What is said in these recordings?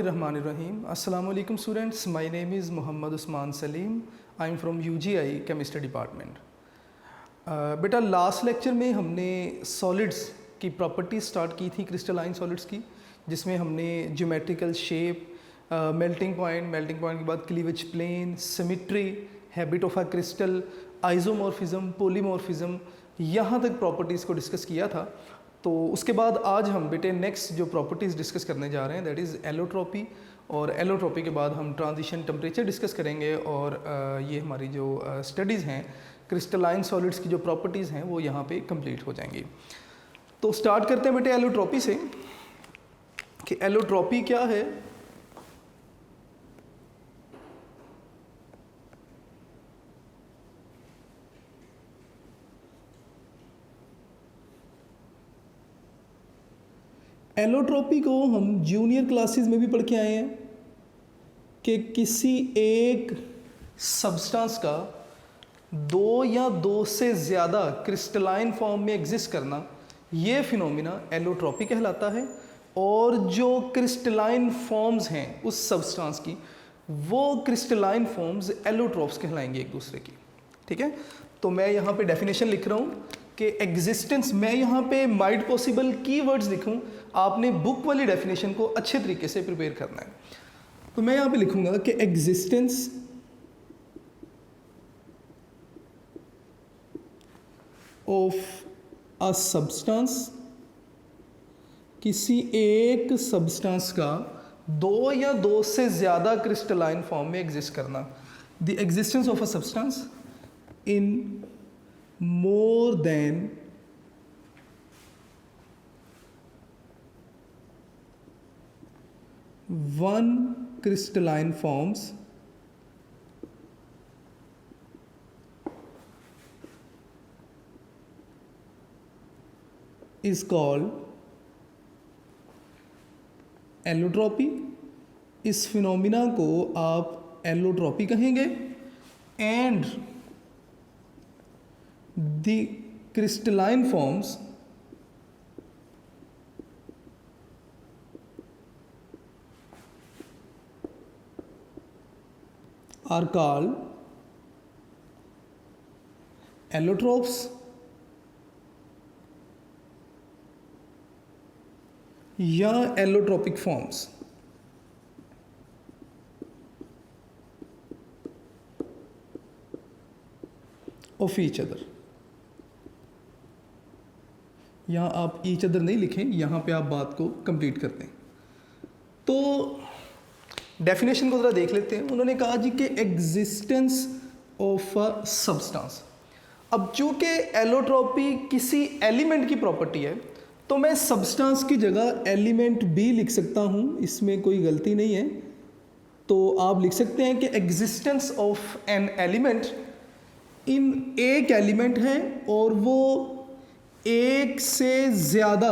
Bismillahirrahmanirrahim. Assalamu alaikum students. My name is Muhammad Usman Salim. I am from UGI Chemistry Department. बेटा last lecture में हमने solids की property start की थी, crystalline solids की, जिसमें हमने ज्योमेट्रिकल शेप, मेल्टिंग पॉइंट के बाद cleavage plane, symmetry, habit of a crystal, isomorphism, polymorphism, यहाँ तक प्रॉपर्टीज़ को डिस्कस किया था। तो उसके बाद आज हम बेटे नेक्स्ट जो प्रॉपर्टीज़ डिस्कस करने जा रहे हैं दैट इज़ एलोट्रॉपी, और एलोट्रॉपी के बाद हम ट्रांजिशन टेम्परेचर डिस्कस करेंगे, और ये हमारी जो स्टडीज़ हैं क्रिस्टलाइन सॉलिड्स की जो प्रॉपर्टीज़ हैं वो यहाँ पे कंप्लीट हो जाएंगी। तो स्टार्ट करते हैं बेटे एलोट्रॉपी से कि एलोट्रॉपी क्या है। एलोट्रॉपी को हम जूनियर क्लासेस में भी पढ़ के आए हैं कि किसी एक सब्सटेंस का दो या दो से ज़्यादा क्रिस्टलाइन फॉर्म में एग्जिस्ट करना, ये फिनोमिना एलोट्रॉपी कहलाता है। और जो क्रिस्टलाइन फॉर्म्स हैं उस सब्सटेंस की, वो क्रिस्टलाइन फॉर्म्स एलोट्रॉप्स कहलाएंगे एक दूसरे की। ठीक है, तो मैं यहाँ पे डेफिनेशन लिख रहा हूँ कि एग्जिस्टेंस, मैं यहाँ पे माइट पॉसिबल कीवर्ड्स लिखूँ, आपने बुक वाली डेफिनेशन को अच्छे तरीके से प्रिपेयर करना है। तो मैं यहाँ पे लिखूँगा कि एग्जिस्टेंस ऑफ अ सब्सटेंस, किसी एक सब्सटेंस का दो या दो से ज़्यादा क्रिस्टलाइन फॉर्म में एग्जिस्ट करना, the existence of a substance in more than one crystalline forms is called allotropy. इस फिनोमिना को आप एलोट्रॉपी कहेंगे। And the crystalline forms are called allotropes या allotropic forms। of each other। यहाँ आप each other नहीं लिखें, यहाँ पे आप बात को कंप्लीट करते हैं। तो डेफिनेशन को ज़रा देख लेते हैं। उन्होंने कहा जी कि एग्जिस्टेंस ऑफ अ सब्सटेंस। अब चूँकि एलोट्रॉपी किसी एलिमेंट की प्रॉपर्टी है, तो मैं सब्सटेंस की जगह एलिमेंट भी लिख सकता हूँ, इसमें कोई गलती नहीं है। तो आप लिख सकते हैं कि एग्जिस्टेंस ऑफ एन एलिमेंट, इन एक एलिमेंट है और वो एक से ज़्यादा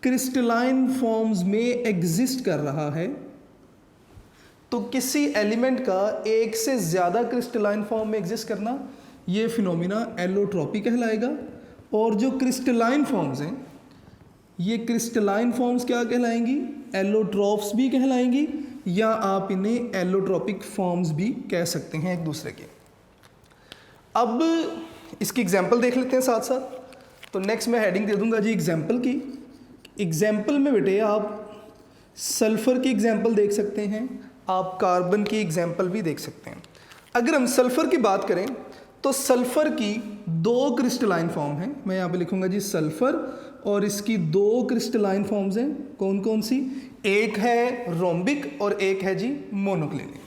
क्रिस्टलाइन फॉर्म्स में एग्जिस्ट कर रहा है। तो किसी एलिमेंट का एक से ज़्यादा क्रिस्टलाइन फॉर्म में एग्जिस्ट करना, ये फिनोमिना एलोट्रॉपी कहलाएगा। और जो क्रिस्टलाइन फॉर्म्स हैं, ये क्रिस्टलाइन फॉर्म्स क्या कहलाएंगी? एलोट्रॉप्स भी कहलाएंगी, या आप इन्हें एलोट्रॉपिक फॉर्म्स भी कह सकते हैं एक दूसरे के। अब इसकी एग्जाम्पल देख लेते हैं साथ साथ। तो नेक्स्ट मैं हेडिंग दे दूंगा जी एग्जाम्पल की। एग्जाम्पल में बेटे आप सल्फ़र की एग्जाम्पल देख सकते हैं, आप कार्बन की एग्जाम्पल भी देख सकते हैं। अगर हम सल्फ़र की बात करें तो सल्फ़र की दो क्रिस्टलाइन फॉर्म हैं। मैं यहाँ पे लिखूँगा जी सल्फ़र, और इसकी दो क्रिस्टलाइन फॉर्म्स हैं। कौन कौन सी? एक है रोम्बिक और एक है जी मोनोक्लिनिक।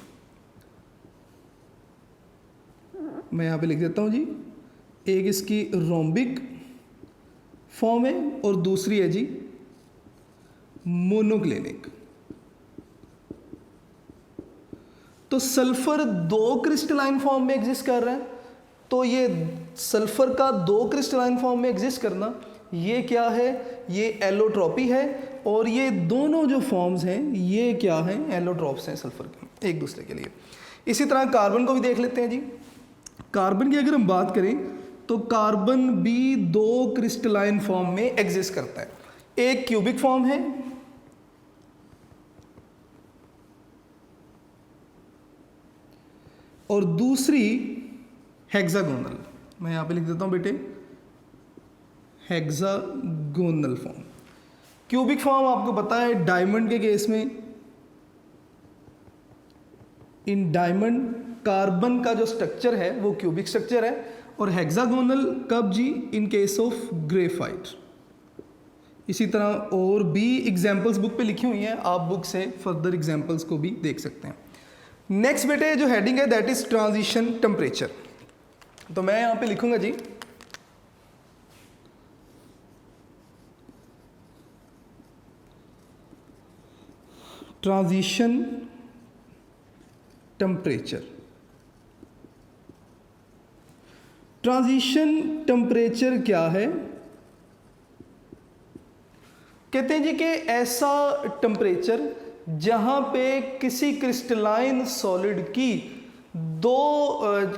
मैं यहाँ पे लिख देता हूँ जी, एक इसकी रोम्बिक फॉर्म है और दूसरी है जी मोनोक्लिनिक। तो सल्फर दो क्रिस्टलाइन फॉर्म में एग्जिस्ट कर रहा है, तो ये सल्फर का दो क्रिस्टलाइन फॉर्म में एग्जिस्ट करना, ये क्या है? ये एलोट्रॉपी है। और ये दोनों जो फॉर्म्स हैं ये क्या हैं? एलोट्रॉप्स हैं सल्फर के एक दूसरे के लिए। इसी तरह कार्बन को भी देख लेते हैं जी। कार्बन की अगर हम बात करें तो कार्बन भी दो क्रिस्टलाइन फॉर्म में एग्जिस्ट करता है। एक क्यूबिक फॉर्म है और दूसरी हेक्सागोनल। मैं यहाँ पे लिख देता हूँ बेटे, हेक्सागोनल फॉर्म। क्यूबिक फॉर्म आपको पता है डायमंड के केस में, इन डायमंड कार्बन का जो स्ट्रक्चर है वो क्यूबिक स्ट्रक्चर है, और हेक्सागोनल कब जी, इन केस ऑफ ग्रेफाइट। इसी तरह और भी एग्जाम्पल्स बुक पे लिखी हुई हैं, आप बुक से फर्दर एग्जाम्पल्स को भी देख सकते हैं। नेक्स्ट बेटे जो हेडिंग है दैट इज ट्रांजिशन टेम्परेचर। तो मैं यहाँ पे लिखूंगा जी ट्रांजिशन टेम्परेचर। ट्रांजिशन टेम्परेचर क्या है? कहते हैं जी कि ऐसा टेम्परेचर जहां पे किसी क्रिस्टलाइन सॉलिड की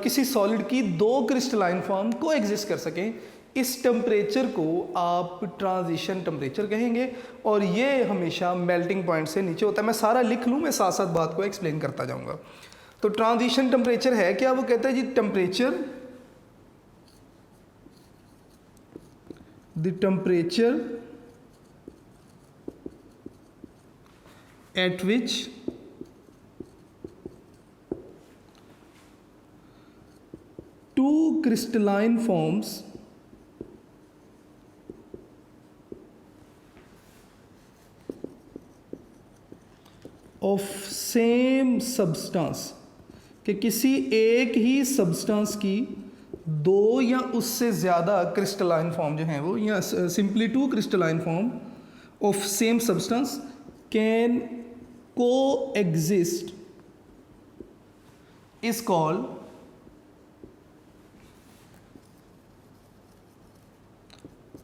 किसी सॉलिड की दो क्रिस्टलाइन फॉर्म को एग्जिस्ट कर सकें, इस टेम्परेचर को आप ट्रांजिशन टेम्परेचर कहेंगे, और ये हमेशा मेल्टिंग पॉइंट से नीचे होता है। मैं सारा लिख लूँ, मैं साथ साथ बात को एक्सप्लेन करता जाऊंगा। तो ट्रांजिशन टेम्परेचर है क्या? वो कहते हैं जी temperature, the temperature at which two crystalline forms of same substance, कि किसी एक ही सब्सटेंस की दो या उससे ज़्यादा क्रिस्टलाइन फॉर्म जो हैं वो, या simply two crystalline form of same substance can coexist is called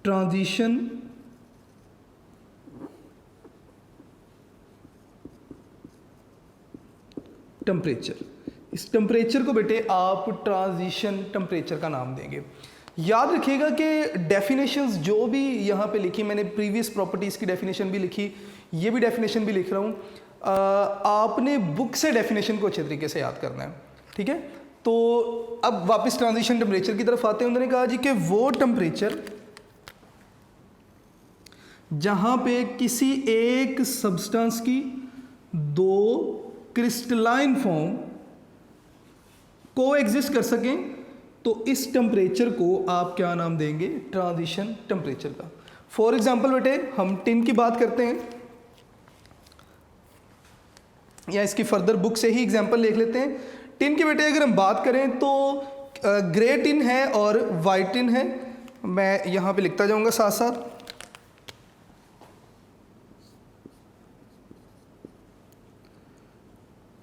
transition temperature. इस टेम्परेचर को बेटे आप ट्रांजिशन टेम्परेचर का नाम देंगे। याद रखिएगा कि डेफिनेशंस जो भी यहाँ पे लिखी, मैंने प्रीवियस प्रॉपर्टीज़ की डेफिनेशन भी लिखी, ये भी डेफिनेशन भी लिख रहा हूँ, आपने बुक से डेफिनेशन को अच्छे तरीके से याद करना है, ठीक है। तो अब वापस ट्रांजिशन टेम्परेचर की तरफ आते हैं। उन्होंने कहा जी कि वो टेम्परेचर जहाँ पे किसी एक सब्सटेंस की दो क्रिस्टलाइन फॉर्म को एग्जिस्ट कर सकें, तो इस टेम्परेचर को आप क्या नाम देंगे? ट्रांजिशन टेम्परेचर का। फॉर एग्जाम्पल बेटे हम टिन की बात करते हैं, या इसकी फर्दर बुक से ही एग्जाम्पल देख लेते हैं। टिन की बेटे अगर हम बात करें तो ग्रे टिन है और वाइट टिन है। मैं यहाँ पे लिखता जाऊँगा साथ साथ।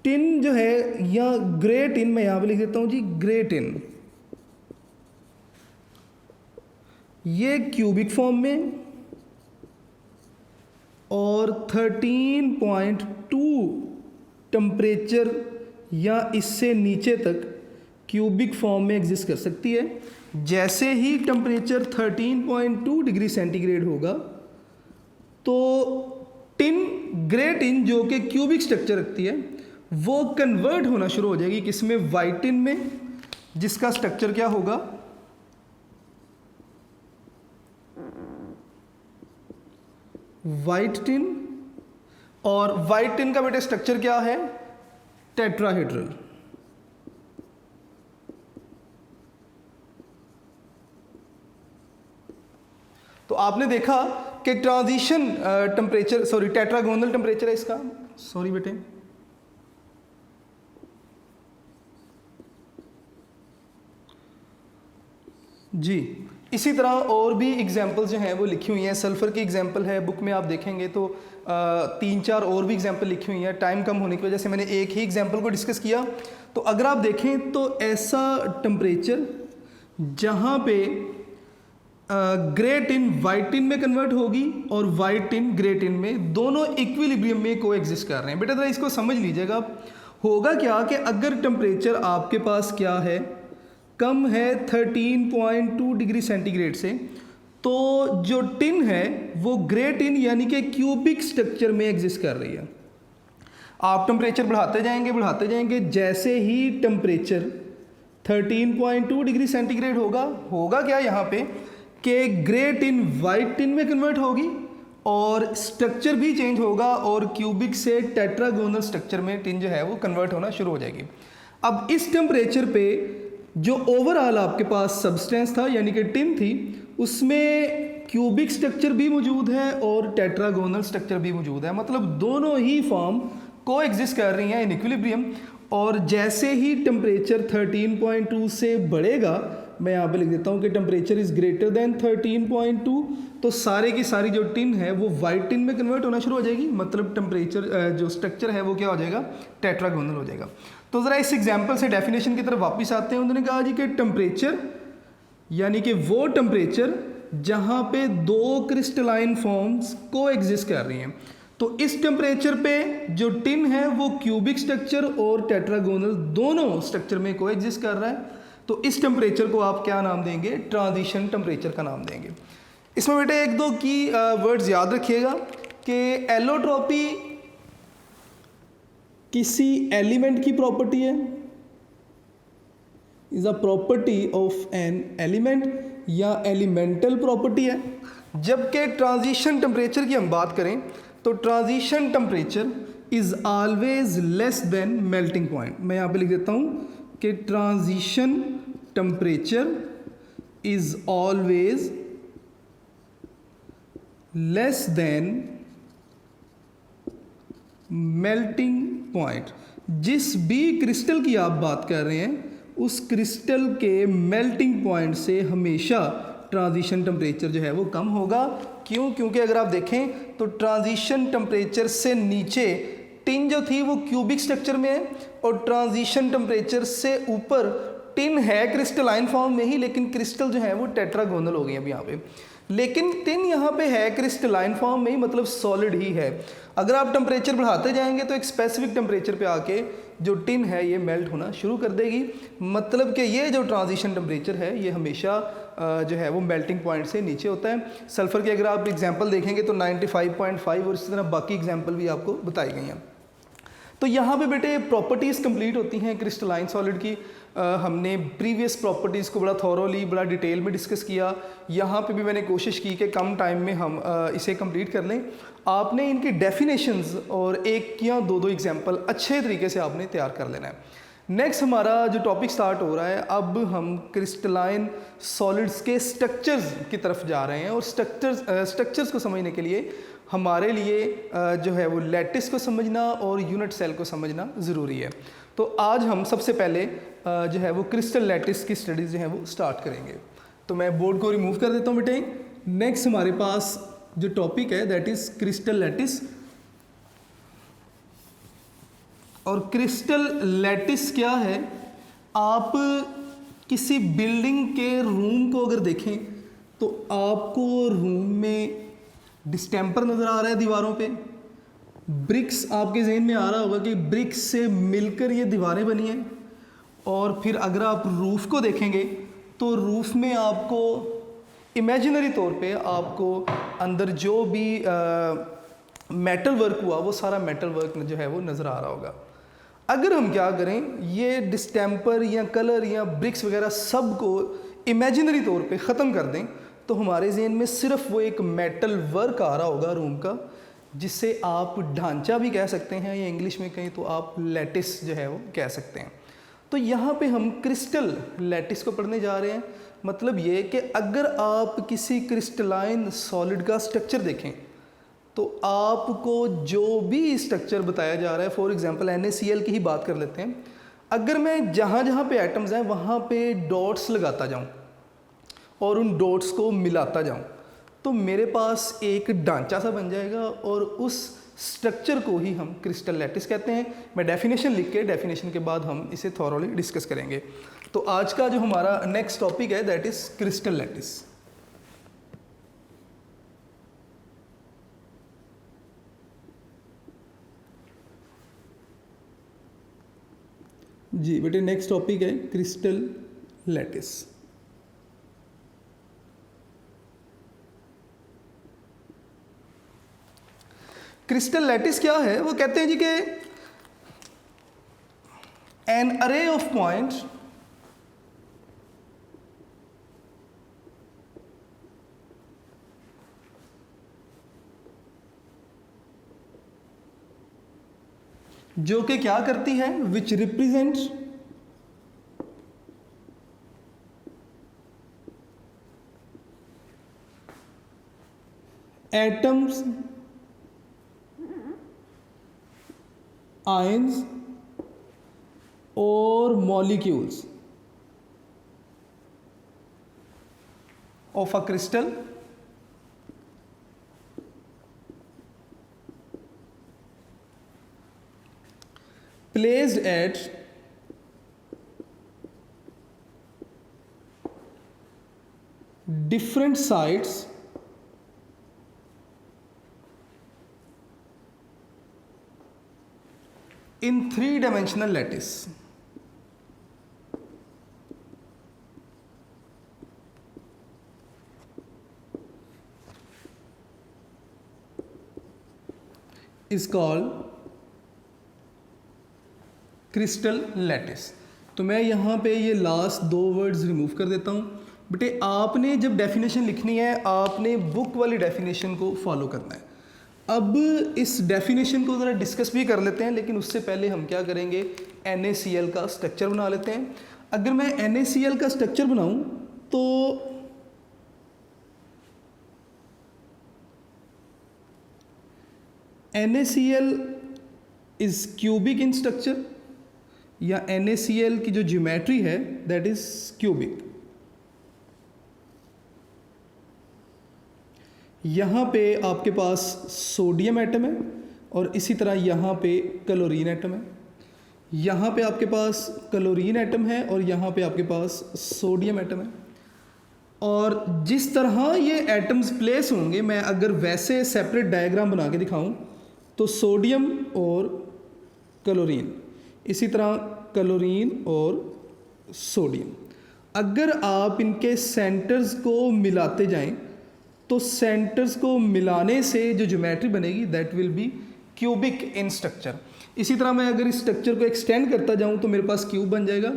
टिन जो है, या ग्रे टिन, मैं यहाँ पे लिख देता हूँ जी ग्रे टिन, ये क्यूबिक फॉर्म में और 13.2 टेम्परेचर या इससे नीचे तक क्यूबिक फॉर्म में एग्जिस्ट कर सकती है। जैसे ही टेम्परेचर 13.2 डिग्री सेंटीग्रेड होगा तो टिन, ग्रे टिन जो कि क्यूबिक स्ट्रक्चर रखती है, वो कन्वर्ट होना शुरू हो जाएगी किसमें? वाइट टिन में, जिसका स्ट्रक्चर क्या होगा? White tin. और वाइट टिन का बेटे स्ट्रक्चर क्या है? टेट्राहेड्रल। तो आपने देखा कि transition temperature, sorry tetragonal temperature है इसका, सॉरी बेटे, जी। इसी तरह और भी एग्जाम्पल जो हैं वो लिखी हुई हैं। सल्फ़र की एग्जाम्पल है, बुक में आप देखेंगे तो 3-4 और भी एग्जाम्पल लिखी हुई हैं। टाइम कम होने की वजह से मैंने एक ही एग्जाम्पल को डिस्कस किया। तो अगर आप देखें तो ऐसा टेम्परेचर जहाँ पे ग्रे टिन वाइट टिन में कन्वर्ट होगी और वाइट टिन ग्रे टिन में, दोनों इक्विलिब्रियम में को एग्जिस्ट कर रहे हैं। बेटा जरा इसको समझ लीजिएगा। होगा क्या कि अगर टेम्परेचर आपके पास क्या है, कम है 13.2 डिग्री सेंटीग्रेड से, तो जो टिन है वो ग्रे टिन यानी कि क्यूबिक स्ट्रक्चर में एग्जिस्ट कर रही है। आप टेम्परेचर बढ़ाते जाएंगे, जैसे ही टेम्परेचर 13.2 डिग्री सेंटीग्रेड होगा क्या यहाँ पे कि ग्रे टिन वाइट टिन में कन्वर्ट होगी और स्ट्रक्चर भी चेंज होगा और क्यूबिक से टेट्रागोनल स्ट्रक्चर में टिन जो है वो कन्वर्ट होना शुरू हो जाएगी। अब इस टेम्परेचर पे जो ओवरऑल आपके पास सब्सटेंस था यानी कि टिन थी, उसमें क्यूबिक स्ट्रक्चर भी मौजूद है और टेट्रागोनल स्ट्रक्चर भी मौजूद है, मतलब दोनों ही फॉर्म को एग्जिस्ट कर रही हैं इन इक्विलिब्रियम। और जैसे ही टेम्परेचर 13.2 से बढ़ेगा, मैं यहाँ पे लिख देता हूँ कि टेम्परेचर इज़ ग्रेटर देन 13.2, तो सारे की सारी जो टिन है वो वाइट टिन में कन्वर्ट होना शुरू हो जाएगी, मतलब टेम्परेचर जो स्ट्रक्चर है वो क्या हो जाएगा, टेट्रागोनल हो जाएगा। तो ज़रा इस एग्जाम्पल से डेफिनेशन की तरफ वापस आते हैं। उन्होंने कहा जी कि टेम्परेचर यानी कि वो टेम्परेचर जहाँ पे दो क्रिस्टलाइन फॉर्म्स को एग्जिस्ट कर रही हैं, तो इस टेम्परेचर पे जो टिन है वो क्यूबिक स्ट्रक्चर और टेट्रागोनल दोनों स्ट्रक्चर में को एग्जिस्ट कर रहा है, तो इस टेम्परेचर को आप क्या नाम देंगे, ट्रांजिशन टेम्परेचर का नाम देंगे। इसमें बेटे एक दो की वर्ड्स याद रखिएगा कि एलोट्रॉपी किसी एलिमेंट की प्रॉपर्टी है, is a property of an element या एलिमेंटल प्रॉपर्टी है, जबकि ट्रांजिशन टेम्परेचर की हम बात करें तो transition temperature is always less than melting point. मैं यहाँ पे लिख देता हूँ कि transition temperature is always less than melting point. जिस भी क्रिस्टल की आप बात कर रहे हैं उस क्रिस्टल के मेल्टिंग पॉइंट से हमेशा ट्रांजिशन टेम्परेचर जो है वो कम होगा। क्यों? क्योंकि अगर आप देखें तो ट्रांजिशन टेम्परेचर से नीचे टिन जो थी वो क्यूबिक स्ट्रक्चर में है और ट्रांजिशन टेम्परेचर से ऊपर टिन है क्रिस्टलाइन फॉर्म में ही, लेकिन क्रिस्टल जो है वो टेट्रागोनल हो गई अभी यहाँ पे, लेकिन टिन यहाँ पे है क्रिस्टलाइन फॉर्म में ही, मतलब सॉलिड ही है। अगर आप टेम्परेचर बढ़ाते जाएंगे तो एक स्पेसिफिक टेम्परेचर पे आके जो टिन है ये मेल्ट होना शुरू कर देगी, मतलब कि ये जो ट्रांजिशन टेम्परेचर है ये हमेशा जो है वो मेल्टिंग पॉइंट से नीचे होता है। सल्फ़र की अगर आप एग्जांपल देखेंगे तो 95.5 और इसी तरह बाकी एग्जांपल भी आपको बताई गई हैं। तो यहाँ पे बेटे प्रॉपर्टीज़ कंप्लीट होती हैं क्रिस्टलाइन सॉलिड की। हमने प्रीवियस प्रॉपर्टीज़ को बड़ा थॉरोली बड़ा डिटेल में डिस्कस किया, यहाँ पे भी मैंने कोशिश की कि कम टाइम में हम इसे कंप्लीट कर लें। आपने इनकी डेफिनेशंस और एक या दो एग्जांपल अच्छे तरीके से आपने तैयार कर लेना है। नेक्स्ट हमारा जो टॉपिक स्टार्ट हो रहा है, अब हम क्रिस्टलाइन सॉलिड्स के स्ट्रक्चर्स की तरफ जा रहे हैं और स्ट्रक्चर्स को समझने के लिए हमारे लिए जो है वो लैटिस को समझना और यूनिट सेल को समझना ज़रूरी है। तो आज हम सबसे पहले जो है वो क्रिस्टल लैटिस की स्टडीज़ जो है वो स्टार्ट करेंगे। तो मैं बोर्ड को रिमूव कर देता हूँ बेटे। नेक्स्ट हमारे पास जो टॉपिक है दैट इज़ क्रिस्टल लैटिस। और क्रिस्टल लैटिस क्या है, आप किसी बिल्डिंग के रूम को अगर देखें तो आपको रूम में डिस्टेम्पर नज़र आ रहा है दीवारों पे, ब्रिक्स आपके जहन में आ रहा होगा कि ब्रिक्स से मिलकर ये दीवारें बनी हैं। और फिर अगर आप रूफ़ को देखेंगे तो रूफ़ में आपको इमेजिनरी तौर पे आपको अंदर जो भी मेटल वर्क हुआ वो सारा मेटल वर्क जो है वो नज़र आ रहा होगा। अगर हम क्या करें, ये डिस्टेम्पर या कलर या ब्रिक्स वगैरह सब को इमेजिनरी तौर पे ख़त्म कर दें तो हमारे जहन में सिर्फ वो एक मेटल वर्क आ रहा होगा रूम का, जिसे आप ढांचा भी कह सकते हैं या इंग्लिश में कहें तो आप लैटिस जो है वो कह सकते हैं। तो यहाँ पे हम क्रिस्टल लैटिस को पढ़ने जा रहे हैं। मतलब ये कि अगर आप किसी क्रिस्टलाइन सॉलिड का स्ट्रक्चर देखें तो आपको जो भी स्ट्रक्चर बताया जा रहा है, फॉर एग्जांपल NaCl की ही बात कर लेते हैं, अगर मैं जहाँ जहाँ पे एटम्स हैं वहाँ पे डॉट्स लगाता जाऊँ और उन डॉट्स को मिलाता जाऊँ तो मेरे पास एक ढांचा सा बन जाएगा और उस स्ट्रक्चर को ही हम क्रिस्टल लैटिस कहते हैं। मैं डेफिनेशन लिख के डेफिनेशन के बाद हम इसे थॉरोली डिस्कस करेंगे। तो आज का जो हमारा नेक्स्ट टॉपिक है दैट इज़ क्रिस्टल लैटिस। जी बेटे, नेक्स्ट टॉपिक है क्रिस्टल लैटिस। क्रिस्टल लैटिस क्या है? वो कहते हैं जी कि एन अरे ऑफ पॉइंट जो कि क्या करती है, विच रिप्रेजेंट एटम्स, आयंस और molecules of a crystal placed at different sites in three-dimensional lattice. Is called crystal lattice. तो मैं यहाँ पे ये लास्ट दो वर्ड्स रिमूव कर देता हूँ। बेटे आपने जब डेफिनेशन लिखनी है आपने बुक वाली डेफिनेशन को फॉलो करना है। अब इस डेफिनेशन को ज़रा डिस्कस भी कर लेते हैं, लेकिन उससे पहले हम क्या करेंगे, NaCl का स्ट्रक्चर बना लेते हैं। अगर मैं NaCl का स्ट्रक्चर बनाऊँ तो NaCl is cubic in structure, या NaCl की जो ज्योमेट्री है दैट इज क्यूबिक। यहाँ पे आपके पास सोडियम एटम है और इसी तरह यहाँ पे क्लोरीन एटम है। यहाँ पे आपके पास क्लोरीन एटम है और यहाँ पे आपके पास सोडियम एटम है। और जिस तरह ये एटम्स प्लेस होंगे, मैं अगर वैसे सेपरेट डायग्राम बना के दिखाऊं तो सोडियम और क्लोरीन, इसी तरह क्लोरीन और सोडियम, अगर आप इनके सेंटर्स को मिलाते जाएं तो सेंटर्स को मिलाने से जो ज्योमेट्री बनेगी that will be cubic in structure. इसी तरह मैं अगर इस स्ट्रक्चर को एक्सटेंड करता जाऊं तो मेरे पास क्यूब बन जाएगा।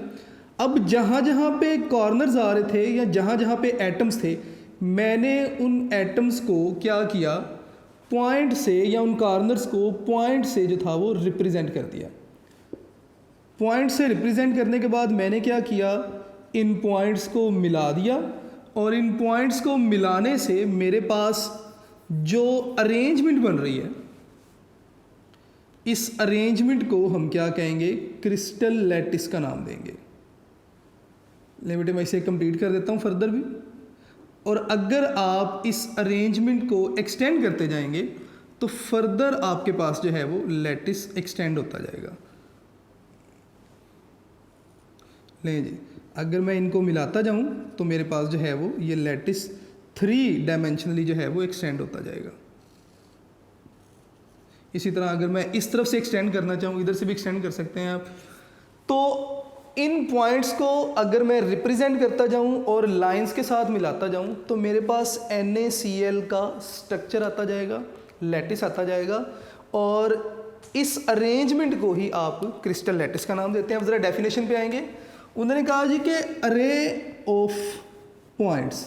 अब जहाँ जहाँ पे कॉर्नर्स आ रहे थे या जहाँ जहाँ पे एटम्स थे, मैंने उन एटम्स को क्या किया, पॉइंट से या उन कॉर्नर्स को पॉइंट से जो था वो रिप्रेजेंट कर दिया। पॉइंट से रिप्रेजेंट करने के बाद मैंने क्या किया, इन पॉइंट्स को मिला दिया और इन पॉइंट्स को मिलाने से मेरे पास जो अरेंजमेंट बन रही है, इस अरेंजमेंट को हम क्या कहेंगे, क्रिस्टल लैटिस का नाम देंगे। बेटे मैं इसे कंप्लीट कर देता हूँ फर्दर भी। और अगर आप इस अरेंजमेंट को एक्सटेंड करते जाएंगे तो फर्दर आपके पास जो है वो लैटिस एक्सटेंड होता जाएगा। ले जी, अगर मैं इनको मिलाता जाऊं तो मेरे पास जो है वो ये लैटिस 3 डायमेंशनली जो है वो एक्सटेंड होता जाएगा। इसी तरह अगर मैं इस तरफ से एक्सटेंड करना चाहूँ, इधर से भी एक्सटेंड कर सकते हैं आप। तो इन पॉइंट्स को अगर मैं रिप्रेजेंट करता जाऊं और लाइंस के साथ मिलाता जाऊं तो मेरे पास NaCl का स्ट्रक्चर आता जाएगा, लैटिस आता जाएगा, और इस अरेंजमेंट को ही आप क्रिस्टल लैटिस का नाम देते हैं। अब ज़रा डेफिनेशन पे आएंगे। उन्होंने कहा जी कि अरे ऑफ पॉइंट्स,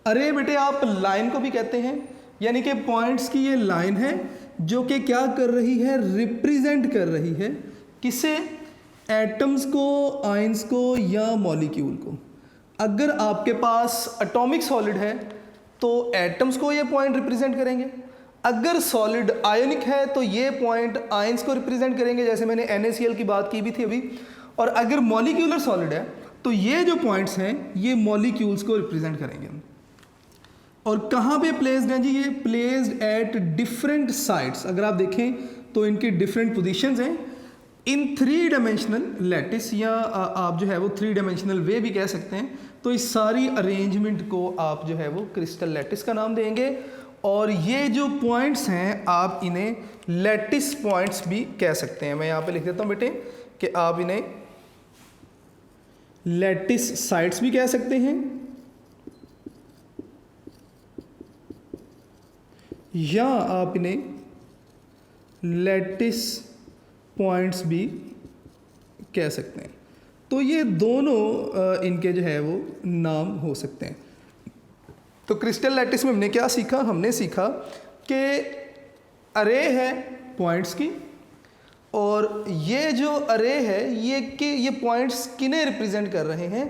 अरे बेटे आप लाइन को भी कहते हैं, यानी कि पॉइंट्स की ये लाइन है जो कि क्या कर रही है, रिप्रेजेंट कर रही है किसे, एटम्स को, आयंस को या मॉलिक्यूल को। अगर आपके पास एटॉमिक सॉलिड है तो एटम्स को ये पॉइंट रिप्रेजेंट करेंगे, अगर सॉलिड आयनिक है तो ये पॉइंट आयंस को रिप्रेजेंट करेंगे, जैसे मैंने NaCl की बात की भी थी अभी। और अगर मॉलिक्यूलर सॉलिड है तो ये जो पॉइंट्स हैं ये मॉलिक्यूल्स को रिप्रेजेंट करेंगे। और कहाँ पे प्लेस्ड हैं जी, ये प्लेस्ड एट डिफरेंट साइट्स। अगर आप देखें तो इनकी डिफरेंट पोजीशंस हैं इन 3 डायमेंशनल लैटिस, या आप जो है वो 3 डायमेंशनल वे भी कह सकते हैं। तो इस सारी अरेंजमेंट को आप जो है वो क्रिस्टल लैटिस का नाम देंगे। और ये जो पॉइंट्स हैं आप इन्हें लैटिस पॉइंट्स भी कह सकते हैं। मैं यहाँ पे लिख देता हूँ बेटे कि आप इन्हें लैटिस साइट्स भी कह सकते हैं या आप इन्हें लैटिस पॉइंट्स भी कह सकते हैं। तो ये दोनों इनके जो है वो नाम हो सकते हैं। तो क्रिस्टल लैटिस में हमने क्या सीखा? हमने सीखा कि अरे है पॉइंट्स की, और ये जो अरे है ये पॉइंट्स किन्हें रिप्रेजेंट कर रहे हैं?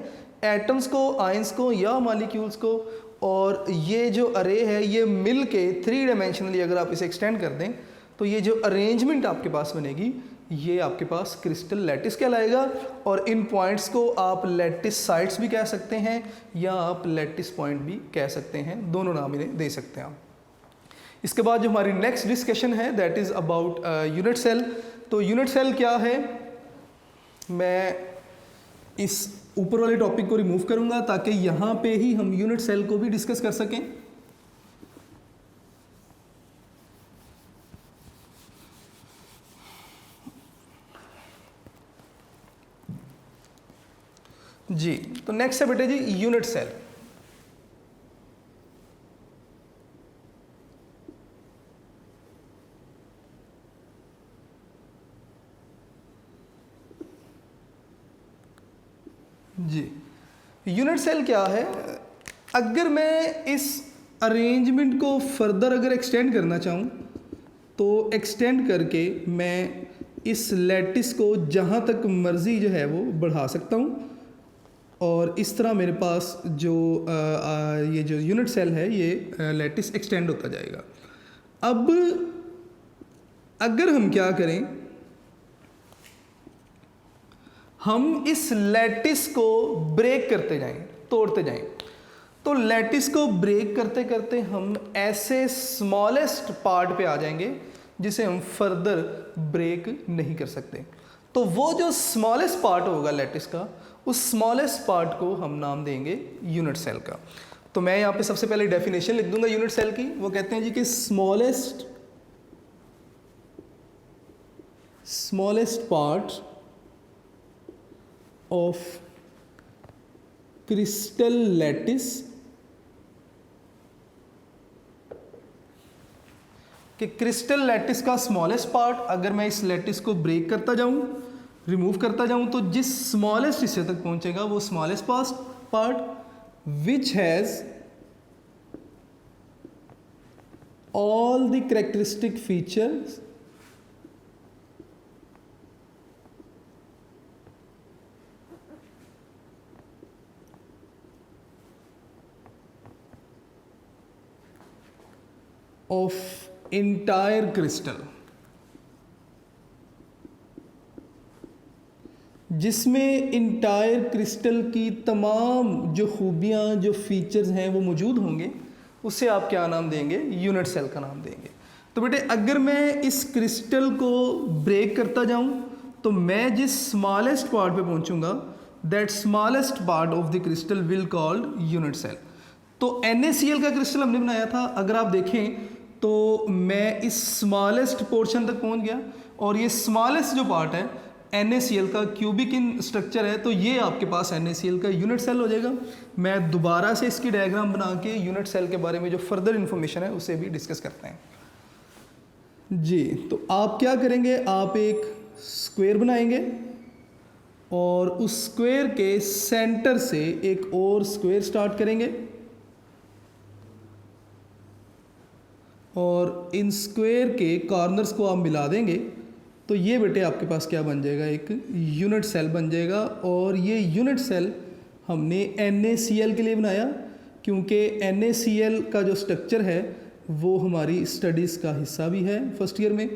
एटम्स को, आयंस को या मॉलिक्यूल्स को। और ये जो अरे है ये मिल के 3 डायमेंशनली अगर आप इसे एक्सटेंड कर दें तो ये जो अरेंजमेंट आपके पास बनेगी ये आपके पास क्रिस्टल लैटिस कहलाएगा। और इन पॉइंट्स को आप लैटिस साइट्स भी कह सकते हैं या आप लैटिस पॉइंट भी कह सकते हैं, दोनों नाम इन्हें दे सकते हैं आप। इसके बाद जो हमारी नेक्स्ट डिस्कशन है that is about unit cell. तो यूनिट सेल क्या है, मैं इस ऊपर वाले टॉपिक को रिमूव करूंगा ताकि यहाँ पे ही हम यूनिट सेल को भी डिस्कस कर सकें। जी, तो नेक्स्ट है बेटे जी यूनिट सेल। जी, यूनिट सेल क्या है? अगर मैं इस अरेंजमेंट को फर्दर अगर एक्सटेंड करना चाहूँ तो एक्सटेंड करके मैं इस लैटिस को जहाँ तक मर्ज़ी जो है वो बढ़ा सकता हूँ, और इस तरह मेरे पास जो ये जो यूनिट सेल है ये लैटिस एक्सटेंड होता जाएगा। अब अगर हम क्या करें, हम इस लैटिस को ब्रेक करते जाएं, तोड़ते जाएं, तो लैटिस को ब्रेक करते करते हम ऐसे स्मॉलेस्ट पार्ट पे आ जाएंगे जिसे हम फर्दर ब्रेक नहीं कर सकते। तो वो जो स्मॉलेस्ट पार्ट होगा लैटिस का, उस स्मॉलेस्ट पार्ट को हम नाम देंगे यूनिट सेल का। तो मैं यहाँ पे सबसे पहले डेफिनेशन लिख दूंगा यूनिट सेल की। वो कहते हैं जी कि smallest part of crystal lattice, कि क्रिस्टल लैटिस का स्मॉलेस्ट पार्ट अगर मैं इस लैटिस को ब्रेक करता जाऊं, रिमूव करता जाऊं, तो जिस स्मॉलेस्ट हिस्से तक पहुंचेगा वो smallest part which has all the characteristic features of entire crystal, जिसमें इंटायर क्रिस्टल की तमाम जो खूबियाँ, जो फीचर्स हैं वो मौजूद होंगे, उसे आप क्या नाम देंगे? यूनिट सेल का नाम देंगे। तो बेटे अगर मैं इस क्रिस्टल को ब्रेक करता जाऊं तो मैं जिस स्मॉलेस्ट पार्ट पे पहुंचूंगा that smallest part of the crystal will called unit cell. तो NaCl का क्रिस्टल हमने बनाया था, अगर आप देखें तो मैं इस स्मॉलेस्ट पोर्शन तक पहुंच गया, और ये स्मॉलेस्ट जो पार्ट है NaCl का क्यूबिक इन स्ट्रक्चर है, तो ये आपके पास NaCl का यूनिट सेल हो जाएगा। मैं दोबारा से इसकी डायग्राम बना के यूनिट सेल के बारे में जो फर्दर इन्फॉर्मेशन है उसे भी डिस्कस करते हैं। जी, तो आप क्या करेंगे, आप एक स्क्वायर बनाएंगे और उस स्क्वायर के सेंटर से एक और स्क्वायर स्टार्ट करेंगे, और इन स्क्वायर के कॉर्नर्स को आप मिला देंगे तो ये बेटे आपके पास क्या बन जाएगा? एक यूनिट सेल बन जाएगा। और ये यूनिट सेल हमने NaCl के लिए बनाया क्योंकि NaCl का जो स्ट्रक्चर है वो हमारी स्टडीज़ का हिस्सा भी है फर्स्ट ईयर में,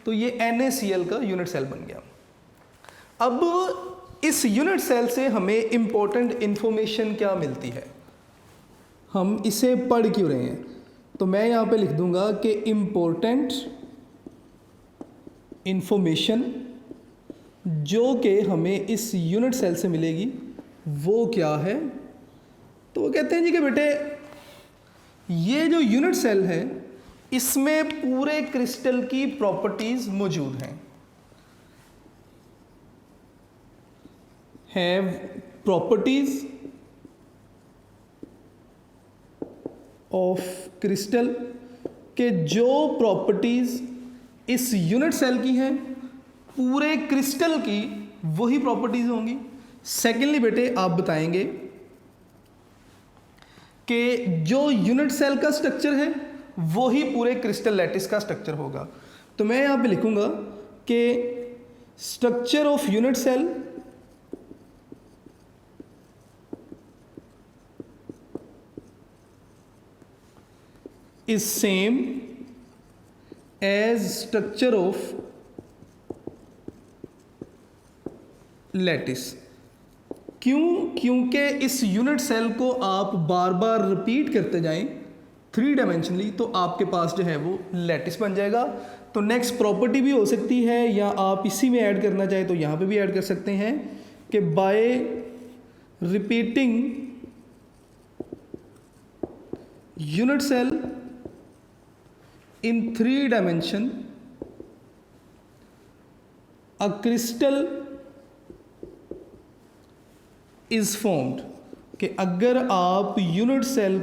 तो ये NaCl का यूनिट सेल बन गया। अब इस यूनिट सेल से हमें इम्पोर्टेंट इन्फॉर्मेशन क्या मिलती है, हम इसे पढ़ क्यों रहे हैं? तो मैं यहाँ पे लिख दूंगा कि इम्पोर्टेंट इन्फॉर्मेशन जो कि हमें इस यूनिट सेल से मिलेगी वो क्या है। तो वो कहते हैं जी कि बेटे ये जो यूनिट सेल है इसमें पूरे क्रिस्टल की प्रॉपर्टीज मौजूद हैं। हैव प्रॉपर्टीज ऑफ क्रिस्टल, के जो प्रॉपर्टीज इस यूनिट सेल की हैं पूरे क्रिस्टल की वही प्रॉपर्टीज होंगी। सेकेंडली बेटे आप बताएंगे कि जो यूनिट सेल का स्ट्रक्चर है वही पूरे क्रिस्टल लैटिस का स्ट्रक्चर होगा। तो मैं यहाँ पे लिखूंगा कि structure of unit cell is same as structure of lattice. क्यों? क्योंकि इस यूनिट सेल को आप बार बार रिपीट करते जाएं 3 डायमेंशनली तो आपके पास जो है वो लैटिस बन जाएगा। तो नेक्स्ट प्रॉपर्टी भी हो सकती है, या आप इसी में ऐड करना चाहें तो यहाँ पे भी ऐड कर सकते हैं कि by repeating unit cell in 3 dimension a crystal is formed. कि अगर आप यूनिट सेल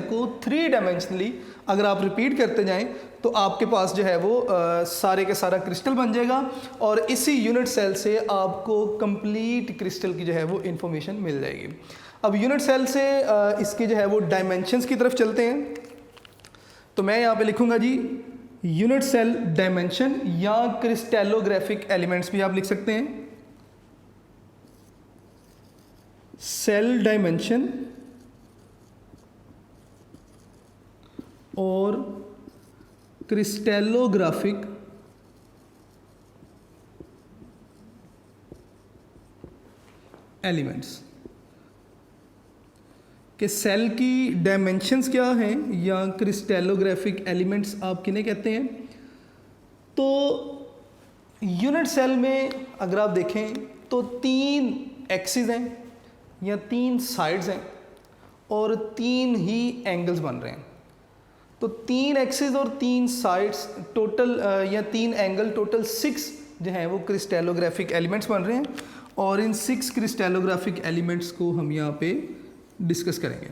को 3 डायमेंशनली अगर आप रिपीट करते जाएं तो आपके पास जो है वो सारे के सारा क्रिस्टल बन जाएगा, और इसी यूनिट सेल से आपको कंप्लीट क्रिस्टल की जो है वो इंफॉर्मेशन मिल जाएगी। अब यूनिट सेल से इसके जो है वो डायमेंशंस की तरफ चलते हैं। तो मैं यहाँ पे लिखूँगा जी यूनिट सेल डायमेंशन, या क्रिस्टलोग्राफिक एलिमेंट्स भी आप लिख सकते हैं। सेल डायमेंशन और क्रिस्टलोग्राफिक एलिमेंट्स के सेल की डायमेंशंस क्या हैं या क्रिस्टलोग्राफिक एलिमेंट्स आप किन्हें कहते हैं। तो यूनिट सेल में अगर आप देखें तो 3 एक्सिस हैं या 3 साइड्स हैं और 3 ही एंगल्स बन रहे हैं। तो 3 एक्सिस और 3 साइड्स टोटल या 3 एंगल टोटल 6 जो हैं वो क्रिस्टलोग्राफिक एलिमेंट्स बन रहे हैं, और इन 6 क्रिस्टलोग्राफिक एलिमेंट्स को हम यहाँ पे डिस्कस करेंगे।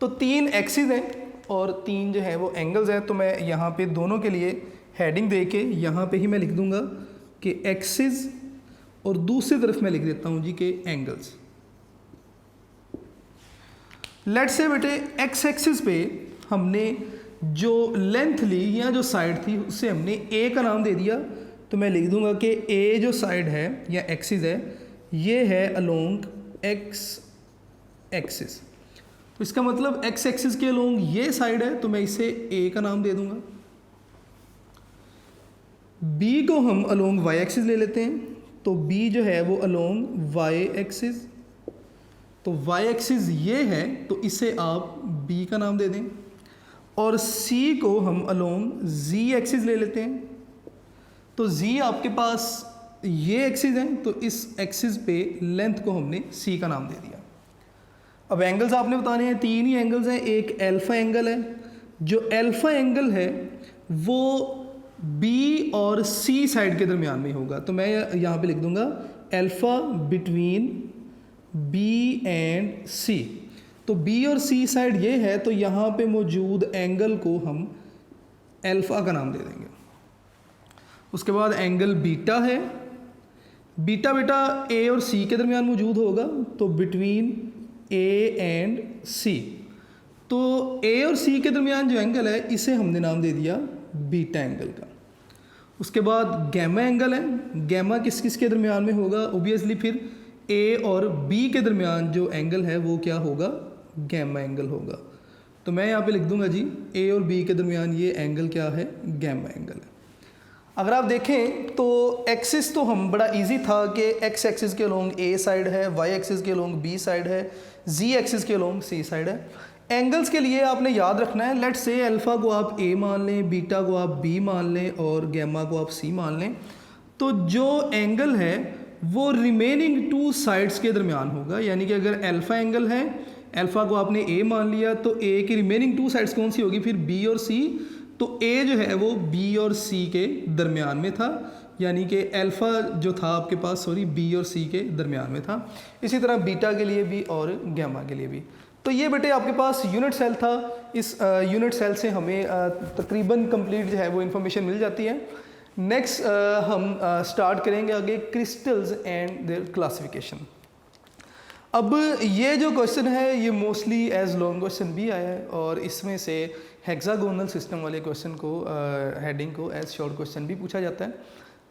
तो 3 एक्सिस हैं और 3 जो है वो एंगल्स हैं। तो मैं यहाँ पे दोनों के लिए हेडिंग दे के यहाँ पे ही मैं लिख दूँगा कि एक्सिस, और दूसरी तरफ मैं लिख देता हूँ जी कि एंगल्स। लेट्स से बेटे एक्स एक्सिस पे हमने जो लेंथ ली या जो साइड थी उससे हमने ए का नाम दे दिया। तो मैं लिख दूंगा कि ए जो साइड है या एक्सिस है ये है अलोंग एक्स एक्सिस। तो इसका मतलब एक्स एक्सिस के अलोंग ये साइड है, तो मैं इसे ए का नाम दे दूंगा। बी को हम अलोंग वाई एक्सिस ले लेते हैं, तो बी जो है वो अलोंग वाई एक्सिस। तो वाई एक्सिस ये है तो इसे आप बी का नाम दे दें, और सी को हम अलोंग जी एक्सिस ले लेते हैं। तो जी आपके पास ये एक्सिस है, तो इस एक्सिस पे लेंथ को हमने सी का नाम दे दिया। अब एंगल्स आपने बताने हैं, 3 ही एंगल्स हैं। एक अल्फा एंगल है, जो अल्फा एंगल है वो बी और सी साइड के दरमियान में होगा। तो मैं यहाँ पे लिख दूंगा अल्फा बिटवीन बी एंड सी। तो बी और सी साइड ये है, तो यहाँ पे मौजूद एंगल को हम अल्फा का नाम दे देंगे। उसके बाद एंगल बीटा है, बीटा बेटा ए और सी के दरमियान मौजूद होगा, तो बिटवीन ए एंड सी। तो ए और सी के दरमियान जो एंगल है इसे हमने नाम दे दिया बीटा एंगल का। उसके बाद गैमा एंगल है, गैमा किस किस के दरमियान में होगा, ओबियसली फिर ए और बी के दरमियान जो एंगल है वो क्या होगा, गैमा एंगल होगा। तो मैं यहाँ पे लिख दूंगा जी ए और बी के दरमियान ये एंगल क्या है, गैमा एंगल है। अगर आप देखें तो एक्सिस तो हम बड़ा इजी था कि एक्स एक्सिस के अलोंग ए साइड है, वाई एक्सिस के अलोंग बी साइड है, जी एक्सिस के अलोंग सी साइड है। एंगल्स के लिए आपने याद रखना है, लेट्स से अल्फ़ा को आप ए मान लें, बीटा को आप बी मान लें और गैमा को आप सी मान लें। तो जो एंगल है वो रिमेनिंग 2 साइड्स के दरमियान होगा। यानी कि अगर अल्फ़ा एंगल है, अल्फ़ा को आपने ए मान लिया, तो ए की रिमेनिंग 2 साइड्स कौन सी होगी, फिर बी और सी। तो ए जो है वो बी और सी के दरमियान में था, यानी कि अल्फ़ा जो था आपके पास बी और सी के दरमियान में था। इसी तरह बीटा के लिए भी और गैमा के लिए भी। तो ये बेटे आपके पास यूनिट सेल था। इस यूनिट सेल से हमें तकरीबन कंप्लीट जो है वो इन्फॉर्मेशन मिल जाती है। नेक्स्ट हम स्टार्ट करेंगे आगे क्रिस्टल्स एंड देयर क्लासिफिकेशन। अब ये जो क्वेश्चन है ये मोस्टली एज लॉन्ग क्वेश्चन भी आया है और इसमें से हेक्सागोनल सिस्टम वाले क्वेश्चन को हेडिंग को एज शॉर्ट क्वेश्चन भी पूछा जाता है।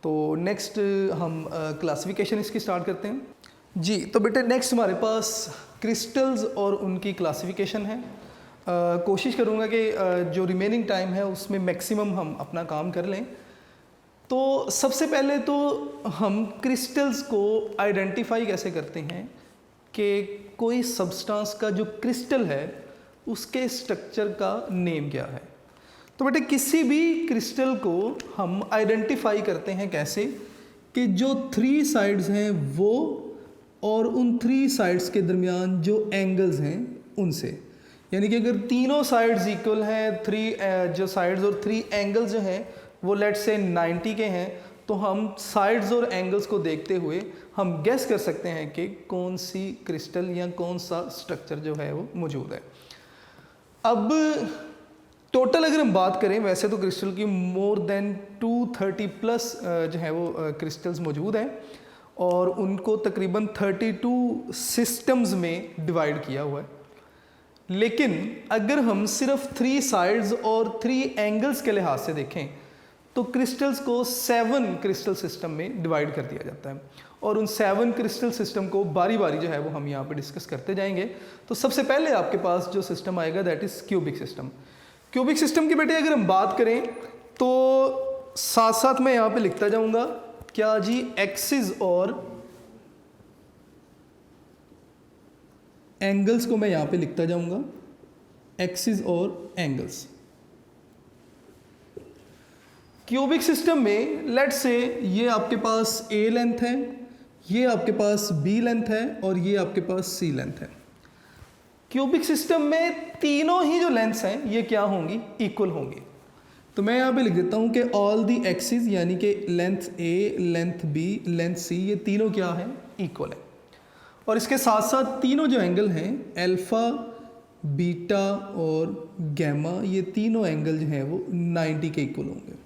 तो नेक्स्ट हम क्लासिफिकेशन इसकी स्टार्ट करते हैं जी। तो बेटे नेक्स्ट हमारे पास क्रिस्टल्स और उनकी क्लासिफिकेशन है। कोशिश करूँगा कि जो रिमेनिंग टाइम है उसमें मैक्सिमम हम अपना काम कर लें। तो सबसे पहले तो हम क्रिस्टल्स को आइडेंटिफाई कैसे करते हैं कि कोई सब्सटेंस का जो क्रिस्टल है उसके स्ट्रक्चर का नेम क्या है। तो बेटे किसी भी क्रिस्टल को हम आइडेंटिफाई करते हैं कैसे कि जो 3 साइड्स हैं वो और उन 3 साइड्स के दरमियान जो एंगल्स हैं उनसे, यानी कि अगर तीनों साइड्स इक्वल हैं, 3 जो साइड्स और 3 एंगल्स जो हैं वो लेट से 90 के हैं, तो हम साइड्स और एंगल्स को देखते हुए हम गेस कर सकते हैं कि कौन सी क्रिस्टल या कौन सा स्ट्रक्चर जो है वो मौजूद है। अब टोटल अगर हम बात करें, वैसे तो क्रिस्टल की मोर देन 230 प्लस जो है वो क्रिस्टल्स मौजूद हैं और उनको तकरीबन 32 सिस्टम्स में डिवाइड किया हुआ है। लेकिन अगर हम सिर्फ 3 साइड्स और 3 एंगल्स के लिहाज से देखें तो क्रिस्टल्स को 7 क्रिस्टल सिस्टम में डिवाइड कर दिया जाता है और उन 7 क्रिस्टल सिस्टम को बारी बारी जो है वो हम यहाँ पे डिस्कस करते जाएंगे। तो सबसे पहले आपके पास जो सिस्टम आएगा that is cubic system. Cubic system की बेटे अगर हम बात करें तो साथ साथ मैं यहाँ पे लिखता जाऊँगा क्या जी, एक्सिस और एंगल्स को मैं यहाँ पे लिखता जाऊँगा, एक्सिस और एंगल्स। क्यूबिक सिस्टम में लेट्स से ये आपके पास ए लेंथ है, ये आपके पास बी लेंथ है और ये आपके पास सी लेंथ है। क्यूबिक सिस्टम में तीनों ही जो लेंथ्स हैं ये क्या होंगी, इक्वल होंगी। तो मैं यहाँ पे लिख देता हूँ कि ऑल दी एक्सिस यानी कि लेंथ ए, लेंथ बी, लेंथ सी, ये तीनों क्या हैं, इक्वल है। और इसके साथ साथ तीनों जो एंगल हैं अल्फ़ा, बीटा और गैमा, ये तीनों एंगल जो हैं वो 90 के इक्वल होंगे।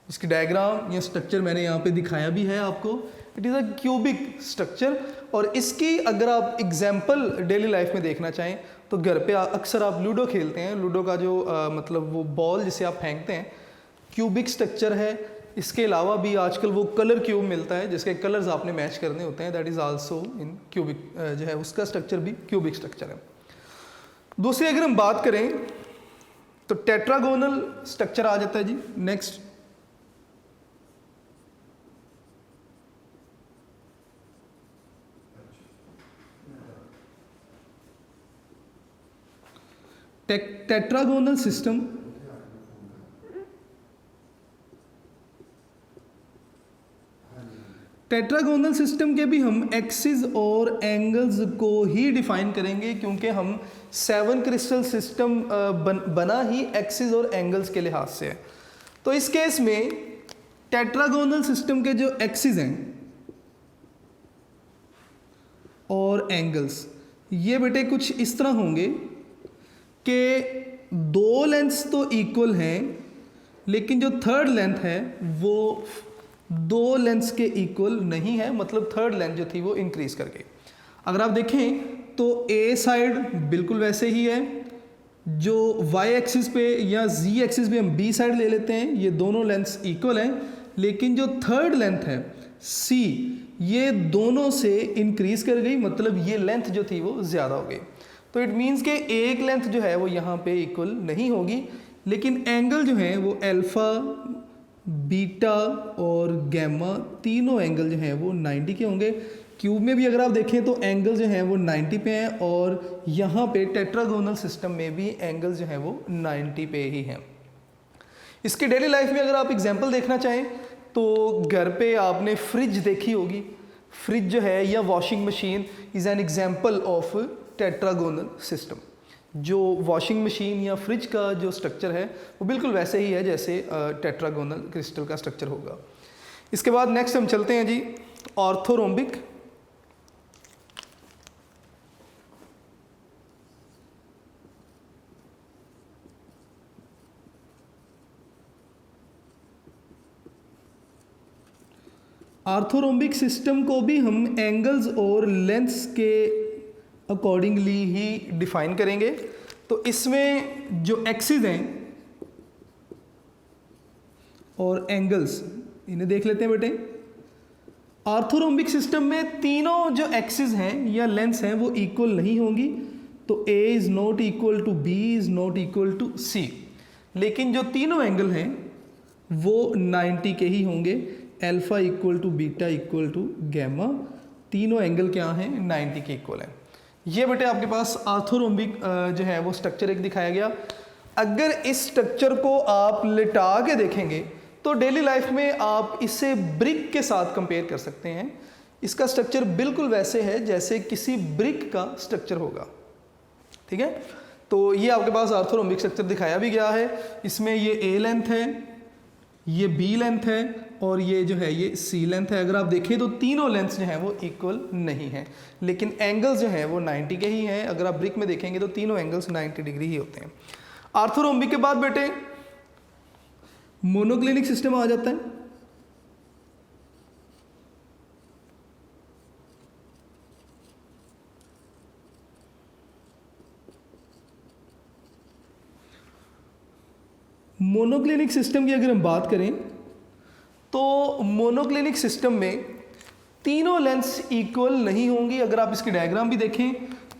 इसकी डायग्राम या स्ट्रक्चर मैंने यहाँ पे दिखाया भी है आपको। It is a cubic structure और इसकी अगर आप एग्जाम्पल डेली लाइफ में देखना चाहें तो घर पे अक्सर आप लूडो खेलते हैं, लूडो का जो मतलब वो बॉल जिसे आप फेंकते हैं क्यूबिक स्ट्रक्चर है। इसके अलावा भी आजकल वो कलर क्यूब मिलता है जिसके कलर्स आपने मैच करने होते हैं, that is also in cubic जो है उसका स्ट्रक्चर भी क्यूबिक स्ट्रक्चर है। दूसरी अगर हम बात करें तो टेट्रागोनल स्ट्रक्चर आ जाता है जी। Next tetragonal system tetragonal system के भी हम एक्सिस और एंगल्स को ही डिफाइन करेंगे क्योंकि हम 7 क्रिस्टल सिस्टम बना ही एक्सिस और एंगल्स के लिहाज से है। तो इस केस में टेट्रागोनल सिस्टम के जो एक्सिस हैं और एंगल्स ये बेटे कुछ इस तरह होंगे कि 2 लेंथ्स तो इक्वल हैं लेकिन जो थर्ड लेंथ है वो 2 लेंथ्स के इक्वल नहीं है, मतलब थर्ड लेंथ जो थी वो इंक्रीज कर गई। अगर आप देखें तो ए साइड बिल्कुल वैसे ही है, जो वाई एक्सिस पे या जी एक्सिस पे हम बी साइड ले लेते हैं, ये दोनों लेंथ्स इक्वल हैं, लेकिन जो थर्ड लेंथ है सी ये दोनों से इंक्रीज कर गई, मतलब ये लेंथ जो थी वो ज़्यादा हो गई। तो इट मीन्स कि एक लेंथ जो है वो यहाँ पे इक्वल नहीं होगी, लेकिन एंगल जो है वो अल्फ़ा, बीटा और गैमा तीनों एंगल जो हैं वो 90 के होंगे। क्यूब में भी अगर आप देखें तो एंगल जो हैं वो 90 पे हैं और यहाँ पे टेट्रागोनल सिस्टम में भी एंगल जो हैं वो 90 पे ही हैं। इसके डेली लाइफ में अगर आप एग्जांपल देखना चाहें तो घर पे आपने फ्रिज देखी होगी। फ्रिज जो है या washing machine is an example of tetragonal system. जो वॉशिंग मशीन या फ्रिज का जो स्ट्रक्चर है वो बिल्कुल वैसे ही है जैसे टेट्रागोनल क्रिस्टल का स्ट्रक्चर होगा। इसके बाद नेक्स्ट हम चलते हैं जी ऑर्थोरोम्बिक। आर्थोरोम्बिक सिस्टम को भी हम एंगल्स और लेंथ्स के अकॉर्डिंगली ही डिफाइन करेंगे। तो इसमें जो एक्सिस हैं और एंगल्स, इन्हें देख लेते हैं बेटे। आर्थोरोम्बिक सिस्टम में तीनों जो एक्सिस हैं या लेंथ्स हैं वो इक्वल नहीं होंगी। तो A is not equal to B is not equal to C, लेकिन जो तीनों एंगल हैं वो 90 के ही होंगे। Alpha equal to beta equal to gamma, तीनों एंगल क्या हैं, 90 के इक्वल हैं। ये बेटे आपके पास आर्थोरोम्बिक जो है वो स्ट्रक्चर एक दिखाया गया। अगर इस स्ट्रक्चर को आप लिटा के देखेंगे तो डेली लाइफ में आप इसे ब्रिक के साथ कंपेयर कर सकते हैं। इसका स्ट्रक्चर बिल्कुल वैसे है जैसे किसी ब्रिक का स्ट्रक्चर होगा, ठीक है। तो ये आपके पास आर्थोरोम्बिक स्ट्रक्चर दिखाया भी गया है। इसमें ये A लेंथ है, ये B लेंथ है और ये जो है ये C लेंथ है। अगर आप देखें तो तीनों लेंथ्स जो हैं वो इक्वल नहीं हैं, लेकिन एंगल्स जो हैं वो 90 के ही हैं। अगर आप ब्रिक में देखेंगे तो तीनों एंगल्स 90 डिग्री ही होते हैं। आर्थोरोम्बिक के बाद बेटे मोनोक्लिनिक सिस्टम आ जाता है। मोनोक्लिनिक सिस्टम की अगर हम बात करें तो मोनोक्लिनिक सिस्टम में तीनों लेंथ्स इक्वल नहीं होंगी। अगर आप इसकी डायग्राम भी देखें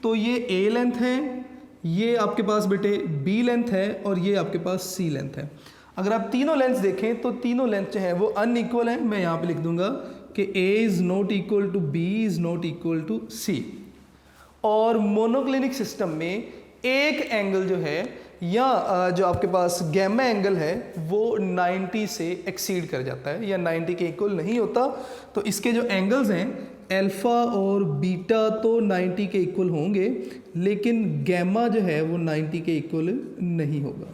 तो ये A लेंथ है, ये आपके पास बेटे B लेंथ है और ये आपके पास C लेंथ है। अगर आप तीनों लेंथ्स देखें तो तीनों लेंथ जो है वो अनइक्वल हैं। मैं यहाँ पे लिख दूंगा कि A is not equal to B is not equal to C। और मोनोक्लिनिक सिस्टम में एक एंगल जो है या जो आपके पास गैमा एंगल है वो 90 से एक्सीड कर जाता है या 90 के इक्वल नहीं होता। तो इसके जो एंगल्स हैं अल्फ़ा और बीटा तो 90 के इक्वल होंगे, लेकिन गैमा जो है वो 90 के इक्वल नहीं होगा।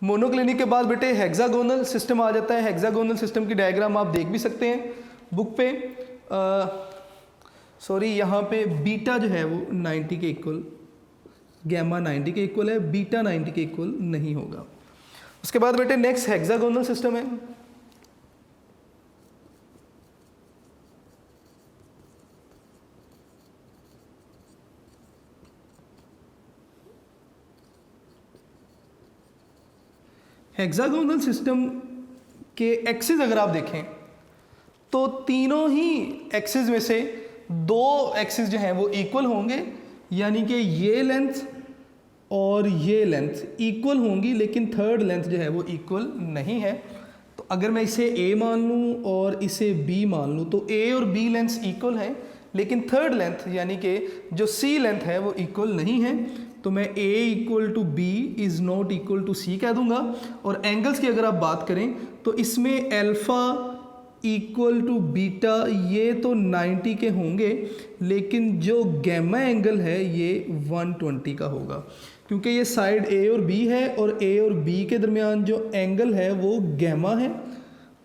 मोनोक्लिनिक के बाद बेटे हेक्सागोनल सिस्टम आ जाता है। हेक्सागोनल सिस्टम की डायग्राम आप देख भी सकते हैं बुक पे। यहाँ पे बीटा जो है वो 90 के इक्वल, गैमा 90 के इक्वल है, बीटा 90 के इक्वल नहीं होगा। उसके बाद बेटे नेक्स्ट हेक्सागोनल सिस्टम है। हेक्सागोनल सिस्टम के एक्सिस अगर आप देखें तो तीनों ही एक्सिस में से दो एक्सिस जो हैं वो इक्वल होंगे, यानी कि ये लेंथ और ये लेंथ इक्वल होंगी, लेकिन थर्ड लेंथ जो है वो इक्वल नहीं है। तो अगर मैं इसे A मान लूँ और इसे B मान लूँ तो A और B लेंथ्स इक्वल हैं, लेकिन थर्ड लेंथ यानी कि जो C लेंथ है वो इक्वल नहीं है। तो मैं A equal to B is not equal to C कह दूंगा। और एंगल्स की अगर आप बात करें तो इसमें अल्फ़ा इक्वल टू बीटा ये तो 90 के होंगे, लेकिन जो गैमा एंगल है ये 120 का होगा, क्योंकि ये साइड A और B है और A और B के दरमियान जो एंगल है वो गैमा है।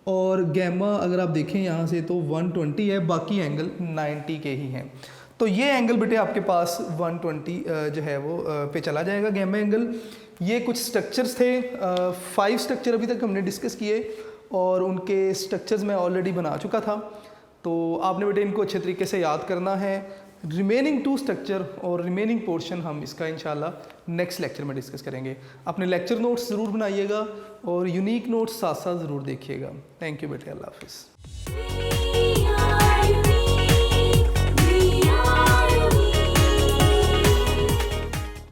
और गैमा अगर आप देखें यहाँ से तो 120 है, बाकी एंगल 90 के ही हैं। तो ये एंगल बेटे आपके पास 120 जो है वो पे चला जाएगा गैमा एंगल। ये कुछ स्ट्रक्चर्स थे, 5 स्ट्रक्चर अभी तक हमने डिस्कस किए और उनके स्ट्रक्चर्स मैं ऑलरेडी बना चुका था। तो आपने बेटे इनको अच्छे तरीके से याद करना है। रिमेनिंग 2 स्ट्रक्चर और रिमेनिंग पोर्शन हम इसका इंशाल्लाह नेक्स्ट लेक्चर में डिस्कस करेंगे। अपने लेक्चर नोट्स ज़रूर बनाइएगा और यूनिक नोट्स साथ साथ ज़रूर देखिएगा। थैंक यू बेटे, अल्लाह हाफिज़।